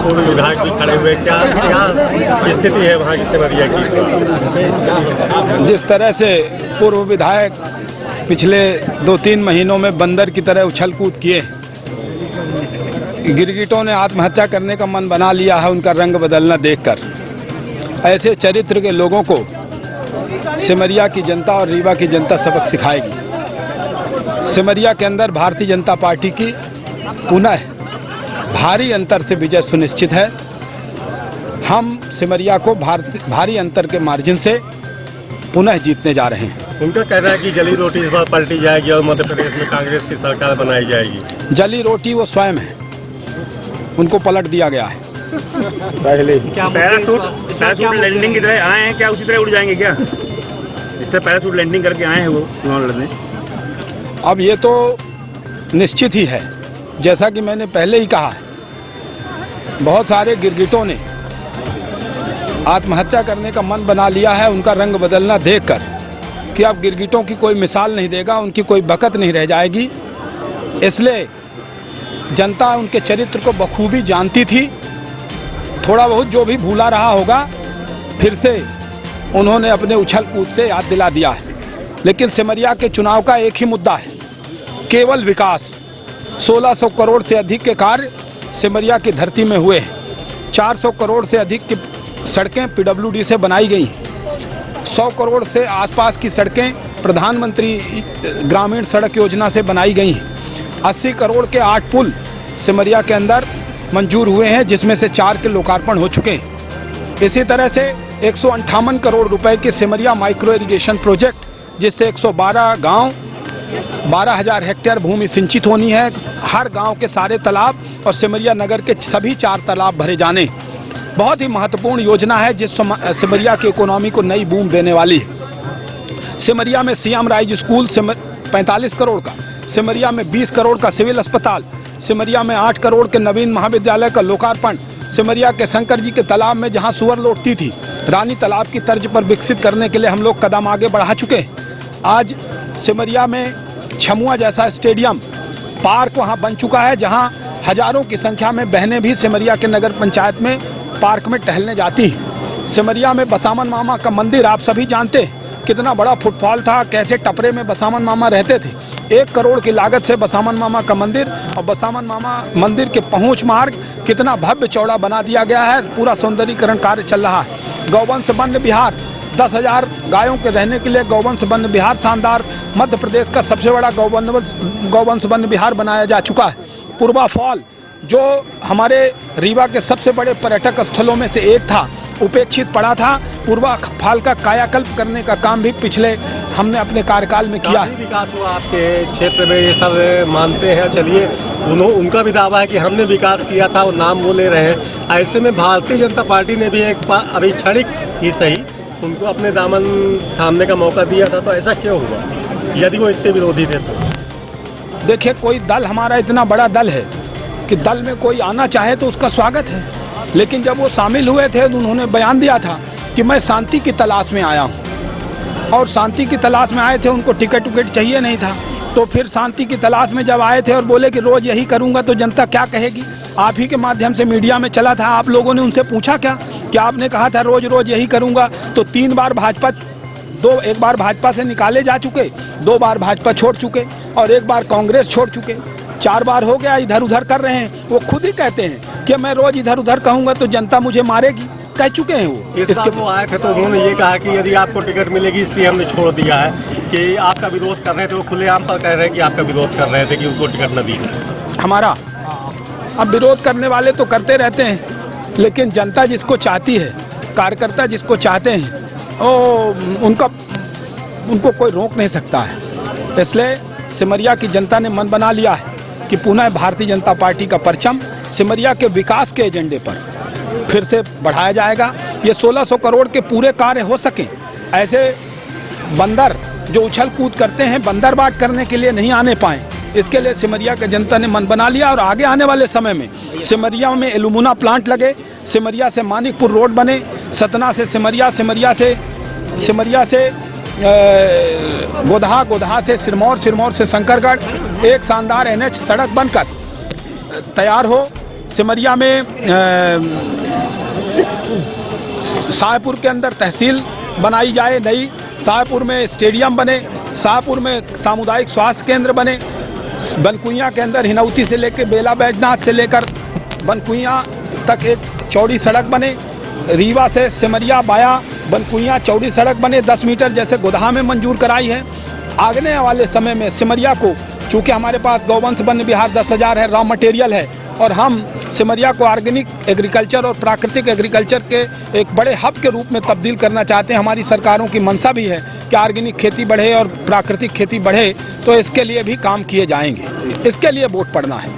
पूर्व विधायक भी खड़े हुए, क्या स्थिति है वहाँ की सिमरिया की? जिस तरह से पूर्व विधायक पिछले 2-3 महीनों में बंदर की तरह उछल कूद किए, गिरगिटों ने आत्महत्या करने का मन बना लिया है उनका रंग बदलना देखकर। ऐसे चरित्र के लोगों को सिमरिया की जनता और रीवा की जनता सबक सिखाएगी। सिमरिया के अंदर भारतीय जनता पार्टी की पुनः भारी अंतर से विजय सुनिश्चित है। हम सिमरिया को भारी अंतर के मार्जिन से पुनः जीतने जा रहे हैं। उनका कहना है कि जली रोटी इस बार पलटी जाएगी और मध्य प्रदेश में कांग्रेस की सरकार बनाई जाएगी। जली रोटी वो स्वयं है, उनको पलट दिया गया है। पहले पैराशूट लैंडिंग की तरह आए हैं, क्या उसी तरह उड़ जाएंगे क्या? इस तरह पैराशूट लैंडिंग करके आए हैं वो चुनाव लड़ने। अब ये तो निश्चित ही है, जैसा कि मैंने पहले ही कहा है, बहुत सारे गिरगिटों ने आत्महत्या करने का मन बना लिया है उनका रंग बदलना देखकर, कि अब गिरगिटों की कोई मिसाल नहीं देगा, उनकी कोई बकत नहीं रह जाएगी। इसलिए जनता उनके चरित्र को बखूबी जानती थी। थोड़ा बहुत जो भी भूला रहा होगा, फिर से उन्होंने अपने उछल कूद से याद दिला दिया है। लेकिन सिमरिया के चुनाव का एक ही मुद्दा है, केवल विकास। 1600 करोड़ से अधिक के कार्य सिमरिया की धरती में हुए हैं। 400 करोड़ से अधिक की सड़कें PWD से बनाई गई हैं। 100 करोड़ से आसपास की सड़कें प्रधानमंत्री ग्रामीण सड़क योजना से बनाई गई हैं। 80 करोड़ के 8 पुल सिमरिया के अंदर मंजूर हुए हैं, जिसमें से 4 के लोकार्पण हो चुके हैं। इसी तरह से 158 करोड़ रुपए के सिमरिया माइक्रो इरिगेशन प्रोजेक्ट, जिससे 112 गांव 12,000 हेक्टेयर भूमि सिंचित होनी है। हर गांव के सारे तालाब और सिमरिया नगर के सभी 4 तालाब भरे जाने, बहुत ही महत्वपूर्ण योजना है जिस सिमरिया की इकोनॉमी को नई बूम देने वाली है। सिमरिया में सीएम राइज स्कूल 45 करोड़ का, सिमरिया में 20 करोड़ का सिविल अस्पताल, सिमरिया में 8 करोड़ के नवीन महाविद्यालय का लोकार्पण, सिमरिया के शंकर जी के तालाब में जहां सुअर लौटती थी, रानी तालाब की तर्ज पर विकसित करने के लिए हम लोग कदम आगे बढ़ा चुके हैं। आज सिमरिया में छमुआ जैसा स्टेडियम, पार्क वहां बन चुका है, जहां हजारों की संख्या में बहनें भी सिमरिया के नगर पंचायत में पार्क में टहलने जाती हैं। सिमरिया में बसामन मामा का मंदिर, आप सभी जानते हैं कितना बड़ा फुटफॉल था, कैसे टपरे में बसामन मामा रहते थे। 1 करोड़ की लागत से बसामन मामा का मंदिर और बसामन मामा मंदिर के पहुंच मार्ग कितना भव्य चौड़ा बना दिया गया है। पूरा सौंदर्यीकरण कार्य चल रहा है। गौवंश वन विहार, 10,000 गायों के रहने के लिए गौवंश वन विहार शानदार, मध्य प्रदेश का सबसे बड़ा गौवंश वन विहार बनाया जा चुका है। पूर्वा फॉल, जो हमारे रीवा के सबसे बड़े पर्यटक स्थलों में से एक था, उपेक्षित पड़ा था, पूर्वा फॉल का कायाकल्प करने का काम भी पिछले हमने अपने कार्यकाल में किया है। विकास हुआ आपके क्षेत्र में, ये सब मानते हैं। चलिए, उनका भी दावा है कि हमने विकास किया था और नाम वो ले रहे हैं। ऐसे में भारतीय जनता पार्टी ने भी अभी क्षणिक ही सही उनको अपने दामन थामने का मौका दिया था, तो ऐसा क्यों हुआ यदि वो इतने विरोधी थे तो? देखिए, कोई दल हमारा इतना बड़ा दल है कि दल में कोई आना चाहे तो उसका स्वागत है। लेकिन जब वो शामिल हुए थे तो उन्होंने बयान दिया था कि मैं शांति की तलाश में आया हूँ, और शांति की तलाश में आए थे, उनको टिकट विकेट चाहिए नहीं था। तो फिर शांति की तलाश में जब आए थे और बोले कि रोज यही करूँगा तो जनता क्या कहेगी। आप ही के माध्यम से मीडिया में चला था, आप लोगों ने उनसे पूछा क्या कि आपने कहा था रोज रोज यही करूँगा? तो 3 बार भाजपा, एक बार भाजपा से निकाले जा चुके, 2 बार भाजपा छोड़ चुके और 1 बार कांग्रेस छोड़ चुके। 4 बार हो गया इधर उधर कर रहे हैं। वो खुद ही कहते हैं कि मैं रोज इधर उधर कहूंगा तो जनता मुझे मारेगी, कह चुके हैं वो। इसके वो आए थे तो उन्होंने ये कहा कि यदि आपको टिकट मिलेगी इसलिए हमने छोड़ दिया है, कि आपका विरोध कर रहे थे। वो खुलेआम पर कह रहे हैं कि आपका विरोध कर रहे थे कि उनको टिकट न दी हमारा। अब विरोध करने वाले तो करते रहते हैं, लेकिन जनता जिसको चाहती है, कार्यकर्ता जिसको चाहते हैं, उनको कोई रोक नहीं सकता है। इसलिए सिमरिया की जनता ने मन बना लिया है कि पुनः भारतीय जनता पार्टी का परचम सिमरिया के विकास के एजेंडे पर फिर से बढ़ाया जाएगा। ये 1600 करोड़ के पूरे कार्य हो सकें, ऐसे बंदर जो उछल कूद करते हैं, बंदरबाट करने के लिए नहीं आने पाए, इसके लिए सिमरिया के जनता ने मन बना लिया। और आगे आने वाले समय में सिमरिया में एल्यूमिना प्लांट लगे, सिमरिया से मानिकपुर रोड बने, सतना से सिमरिया, सिमरिया से गोधा, गोधा से सिरमौर, सिरमौर से शंकरगढ़, एक शानदार NH सड़क बनकर तैयार हो। सिमरिया में शाहपुर के अंदर तहसील बनाई जाए नई, शाहपुर में स्टेडियम बने, शाहपुर में सामुदायिक स्वास्थ्य केंद्र बने, बनकुइयाँ के अंदर हिनौती से लेकर बेला बैजनाथ से लेकर बनकुइयाँ तक एक चौड़ी सड़क बने, रीवा से सिमरिया बाया बनकुइयाँ चौड़ी सड़क बने 10 मीटर जैसे गोदहा में मंजूर कराई है। आगने वाले समय में सिमरिया को, चूँकि हमारे पास गौवंश वन विहार 10,000 है, रॉ मटेरियल है, और हम सिमरिया को ऑर्गेनिक एग्रीकल्चर और प्राकृतिक एग्रीकल्चर के एक बड़े हब के रूप में तब्दील करना चाहते हैं। हमारी सरकारों की मंशा भी है कि ऑर्गेनिक खेती बढ़े और प्राकृतिक खेती बढ़े, तो इसके लिए भी काम किए जाएंगे। इसके लिए वोट पड़ना है।